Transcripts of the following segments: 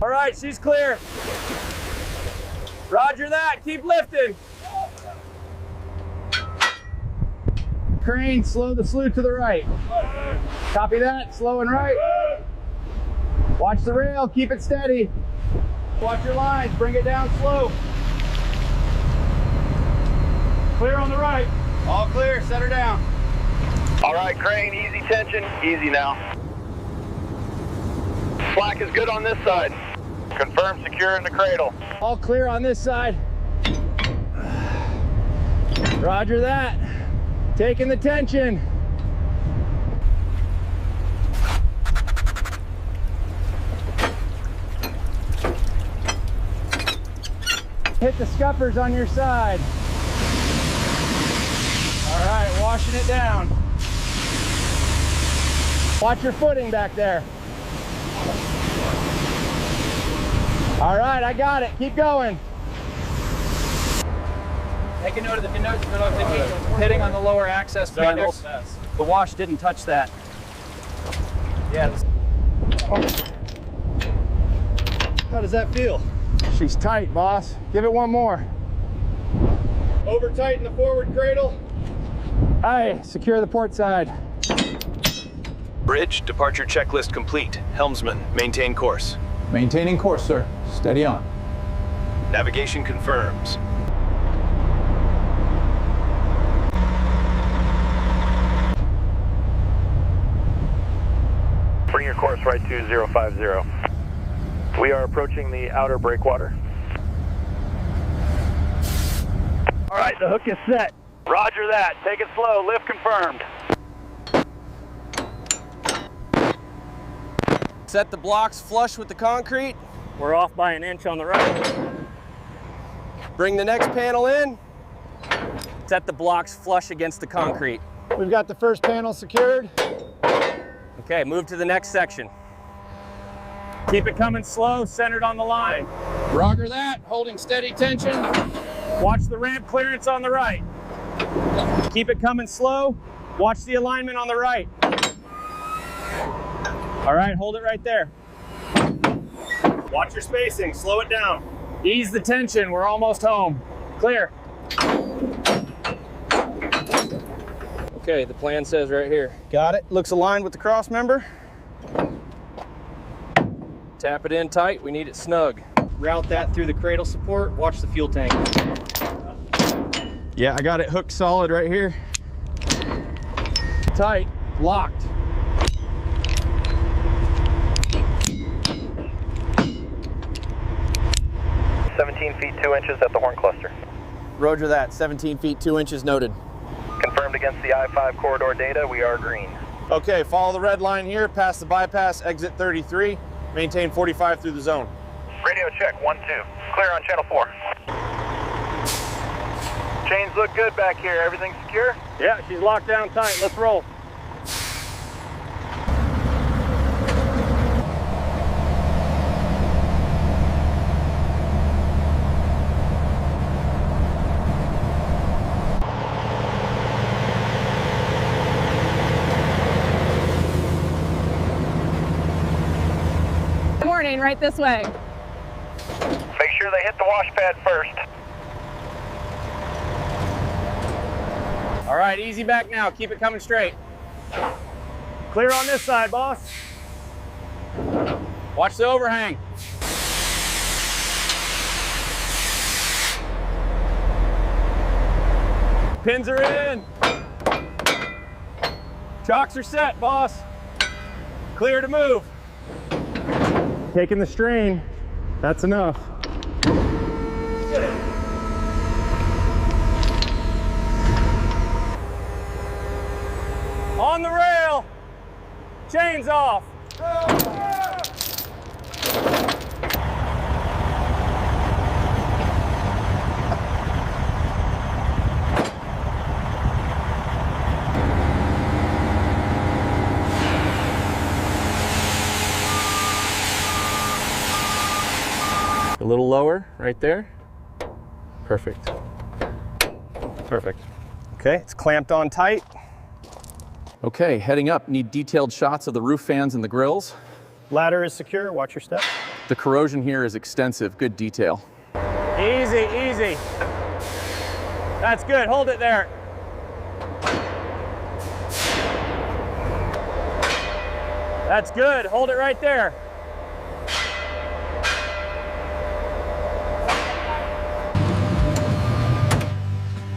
All right, she's clear. Roger that, keep lifting. Crane, slow the slew to the right. Copy that, slow and right. Watch the rail, keep it steady. Watch your lines, bring it down slow. Clear on the right. All clear, set her down. All right, crane, easy tension, easy now. Slack is good on this side. Confirm secure in the cradle. All clear on this side. Roger that. Taking the tension. Hit the scuppers on your side. All right, washing it down. Watch your footing back there. All right, I got it. Keep going. Make a note of the hitting on the lower access panels. The wash didn't touch that. Yeah. How does that feel? She's tight, boss. Give it one more. Over tighten the forward cradle. Aye, secure the port side. Bridge, departure checklist complete. Helmsman, maintain course. Maintaining course, sir. Steady on. Navigation confirms. Bring your course right to 050. We are approaching the outer breakwater. All right, the hook is set. Roger that. Take it slow. Lift confirmed. Set the blocks flush with the concrete. We're off by an inch on the right. Bring the next panel in. Set the blocks flush against the concrete. We've got the first panel secured. Okay, move to the next section. Keep it coming slow, centered on the line. Roger that, holding steady tension. Watch the ramp clearance on the right. Keep it coming slow. Watch the alignment on the right. All right, hold it right there. Watch your spacing, slow it down. Ease the tension, we're almost home. Clear. Okay, the plan says right here. Got it, looks aligned with the cross member. Tap it in tight, we need it snug. Route that through the cradle support, watch the fuel tank. Yeah, I got it hooked solid right here. Tight, locked. Feet 2 inches at the horn cluster. Roger that, 17 feet 2 inches noted. Confirmed against the I-5 corridor data, we are green. Okay, follow the red line here, past the bypass, exit 33, maintain 45 through the zone. Radio check, 1-2. Clear on channel 4. Chains look good back here. Everything secure? Yeah, she's locked down tight. Let's roll. Morning, right this way. Make sure they hit the wash pad first. All right, easy back now. Keep it coming straight. Clear on this side, boss. Watch the overhang. Pins are in. Chocks are set, boss. Clear to move. Taking the strain, that's enough. On the rail, chains off. A little lower, right there. Perfect. Perfect. Okay, it's clamped on tight. Okay, heading up, need detailed shots of the roof fans and the grills. Ladder is secure, watch your step. The corrosion here is extensive, good detail. Easy, easy. That's good, hold it there. That's good, hold it right there.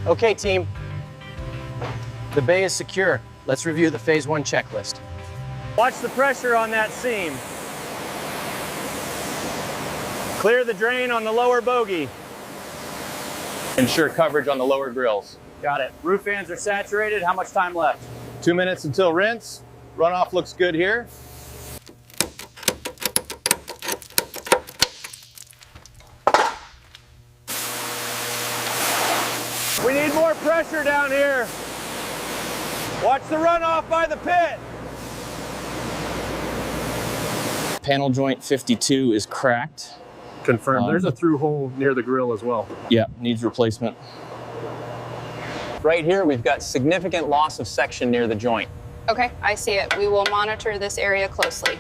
Okay, team. The bay is secure. Let's review the phase 1 checklist. Watch the pressure on that seam. Clear the drain on the lower bogie. Ensure coverage on the lower grills. Got it. Roof fans are saturated. How much time left? 2 minutes until rinse. Runoff looks good here. We need more pressure down here. Watch the runoff by the pit. Panel joint 52 is cracked. Confirmed. There's a through hole near the grill as well. Yeah, needs replacement. Right here, we've got significant loss of section near the joint. Okay, I see it. We will monitor this area closely.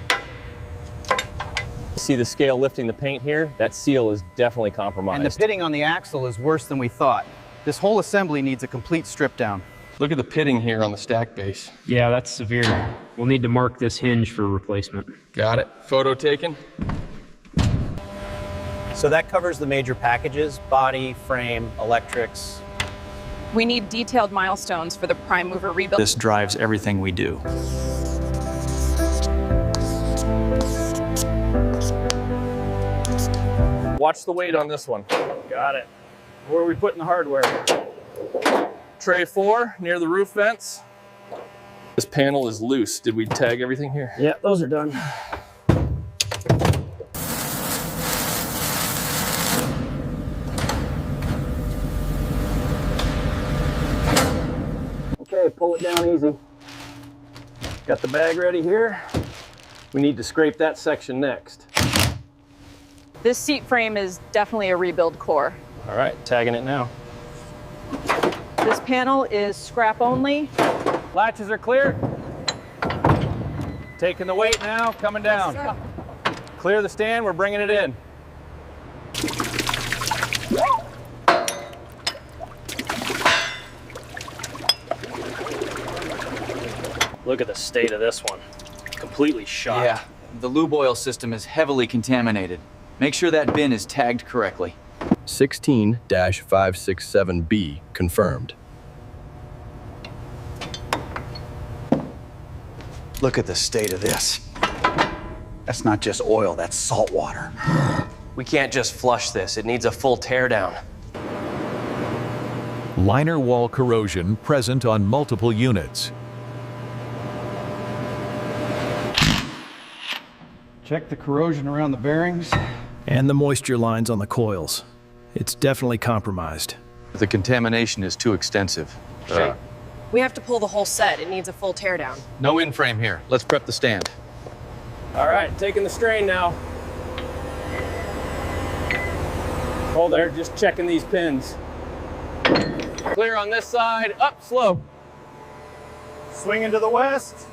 See the scale lifting the paint here? That seal is definitely compromised. And the pitting on the axle is worse than we thought. This whole assembly needs a complete strip down. Look at the pitting here on the stack base. Yeah, that's severe. We'll need to mark this hinge for replacement. Got it. Photo taken. So that covers the major packages, body, frame, electrics. We need detailed milestones for the prime mover rebuild. This drives everything we do. Watch the weight on this one. Got it. Where are we putting the hardware? Tray 4 near the roof vents. This panel is loose. Did we tag everything here? Yeah, those are done. Okay, pull it down easy. Got the bag ready here. We need to scrape that section next. This seat frame is definitely a rebuild core. All right, tagging it now. This panel is scrap only. Latches are clear. Taking the weight now, coming down. Clear the stand, we're bringing it in. Look at the state of this one. Completely shot. Yeah, the lube oil system is heavily contaminated. Make sure that bin is tagged correctly. 16-567B confirmed. Look at the state of this. That's not just oil, that's salt water. We can't just flush this. It needs a full teardown. Liner wall corrosion present on multiple units. Check the corrosion around the bearings. And the moisture lines on the coils. It's definitely compromised. The contamination is too extensive. We have to pull the whole set. It needs a full teardown. No in-frame here. Let's prep the stand. All right, taking the strain now. Hold there, just checking these pins. Clear on this side, up slow. Swinging to the west.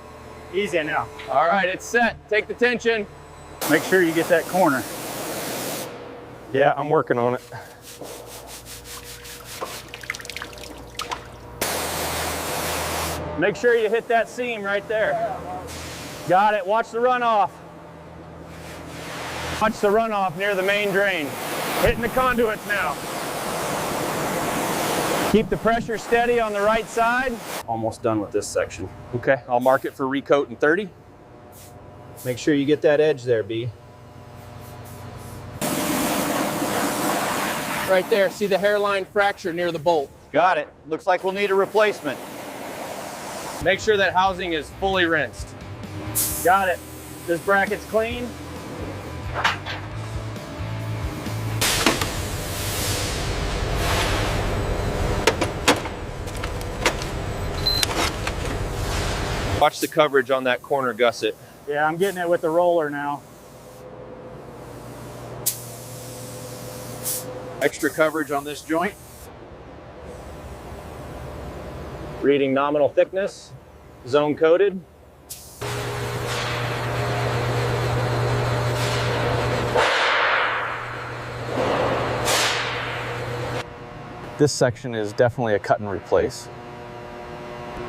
Easy now. All right, it's set. Take the tension. Make sure you get that corner. Yeah, I'm working on it. Make sure you hit that seam right there. Got it, watch the runoff. Watch the runoff near the main drain. Hitting the conduits now. Keep the pressure steady on the right side. Almost done with this section. Okay, I'll mark it for recoat in 30. Make sure you get that edge there, B. Right there, see the hairline fracture near the bolt. Got it. Looks like we'll need a replacement. Make sure that housing is fully rinsed. Got it. This bracket's clean. Watch the coverage on that corner gusset. Yeah, I'm getting it with the roller now. Extra coverage on this joint. Reading nominal thickness, zone coded. This section is definitely a cut and replace.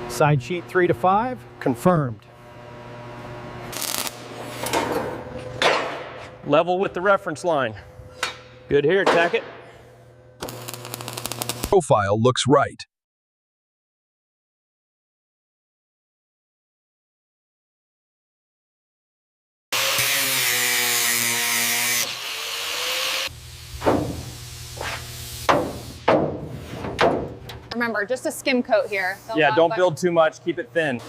Side sheet 3 to 5, confirmed. Level with the reference line. Good here, tack it. Profile looks right. Remember, just a skim coat here. Yeah, don't build too much, keep it thin.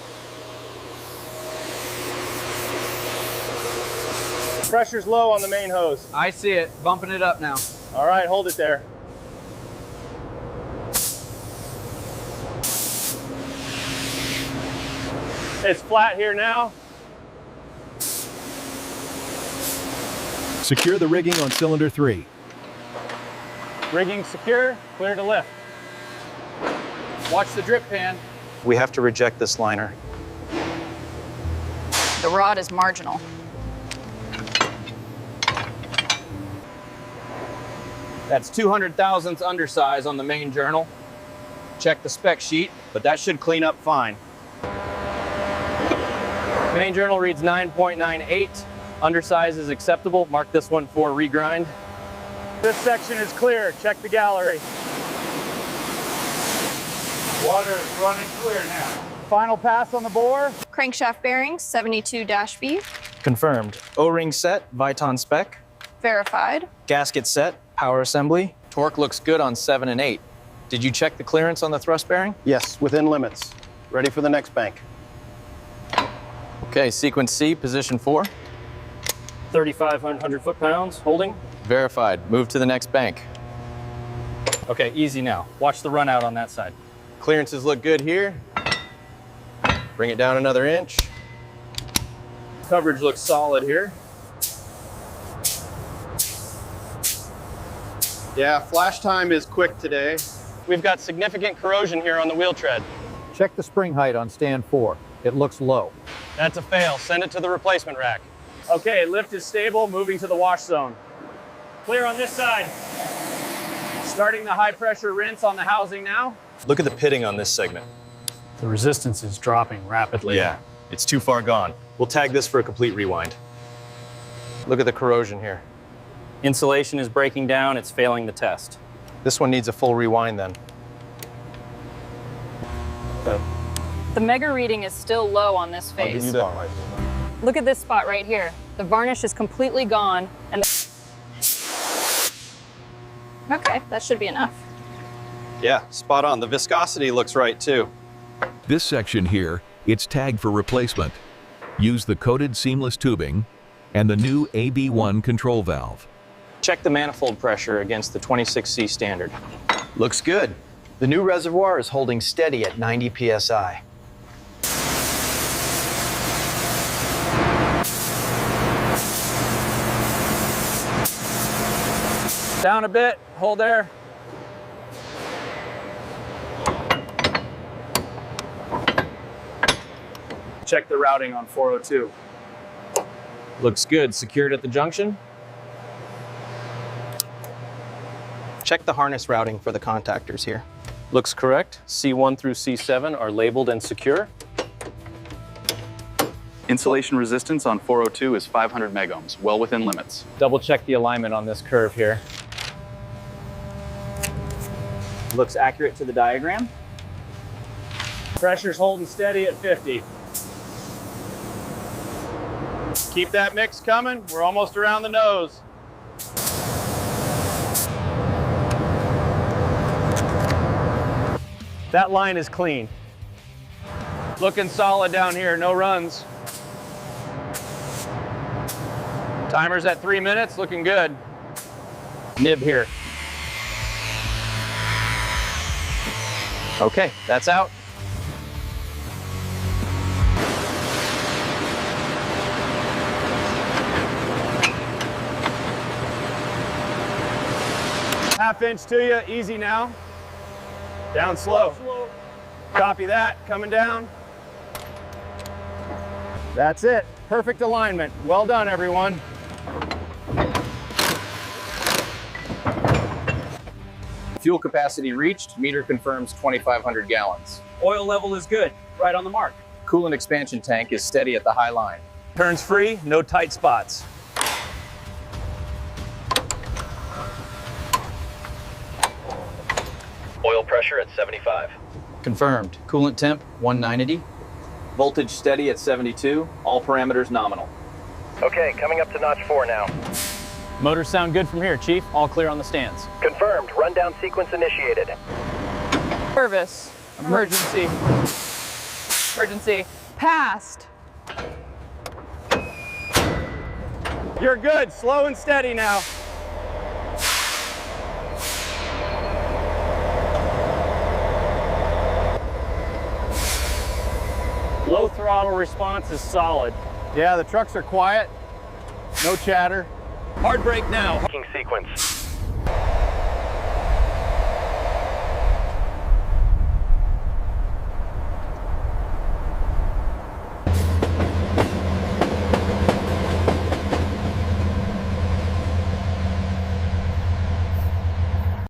Pressure's low on the main hose. I see it, bumping it up now. All right, hold it there. It's flat here now. Secure the rigging on cylinder 3. Rigging secure, clear to lift. Watch the drip pan. We have to reject this liner. The rod is marginal. That's 200 thousandths undersize on the main journal. Check the spec sheet, But that should clean up fine. Main journal reads 9.98. Undersize is acceptable. Mark this one for regrind. This section is clear. Check the gallery. Water is running clear now. final pass on the bore. Crankshaft bearings, 72-B. Confirmed. O-ring set, Viton spec. Verified. Gasket set, power assembly. Torque looks good on 7 and 8. Did you check the clearance on the thrust bearing? Yes, within limits. Ready for the next bank. Okay, sequence C, position 4. 3,500 foot-pounds, holding. Verified. Move to the next bank. Okay, easy now. Watch the run out on that side. Clearances look good here. Bring it down another inch. Coverage looks solid here. Yeah, flash time is quick today. We've got significant corrosion here on the wheel tread. Check the spring height on stand 4. It looks low. That's a fail. Send it to the replacement rack. Okay, lift is stable, moving to the wash zone. Clear on this side. Starting the high pressure rinse on the housing now. Look at the pitting on this segment. The resistance is dropping rapidly. Yeah, it's too far gone. We'll tag this for a complete rewind. Look at the corrosion here. Insulation is breaking down. It's failing the test. This one needs a full rewind then. The mega reading is still low on this face. Look at this spot right here. The varnish is completely gone, and okay, that should be enough. Yeah, spot on. The viscosity looks right too. This section here, it's tagged for replacement. Use the coated seamless tubing and the new AB1 control valve. Check the manifold pressure against the 26C standard. Looks good. The new reservoir is holding steady at 90 psi. Down a bit, hold there. Check the routing on 402. Looks good. Secured at the junction. Check the harness routing for the contactors here. Looks correct. C1 through C7 are labeled and secure. Insulation resistance on 402 is 500 megohms, well within limits. Double check the alignment on this curve here. Looks accurate to the diagram. Pressure's holding steady at 50. Keep that mix coming. We're almost around the nose. That line is clean. Looking solid down here, no runs. Timer's at 3 minutes, looking good. Nib here. Okay, that's out. Half inch to you, easy now. Down slow. Copy that, coming down. That's it, perfect alignment. Well done, everyone. Fuel capacity reached, meter confirms 2,500 gallons. Oil level is good, right on the mark. Coolant expansion tank is steady at the high line. Turns free, no tight spots. Oil pressure at 75. Confirmed. Coolant temp 190. Voltage steady at 72, all parameters nominal. Okay, coming up to notch 4 now. Motors sound good from here, Chief. All clear on the stands. Confirmed. Rundown sequence initiated. Service. Emergency. Emergency. Passed. You're good, slow and steady now. Low throttle response is solid. Yeah, the trucks are quiet. No chatter. Hard brake now. Sequence.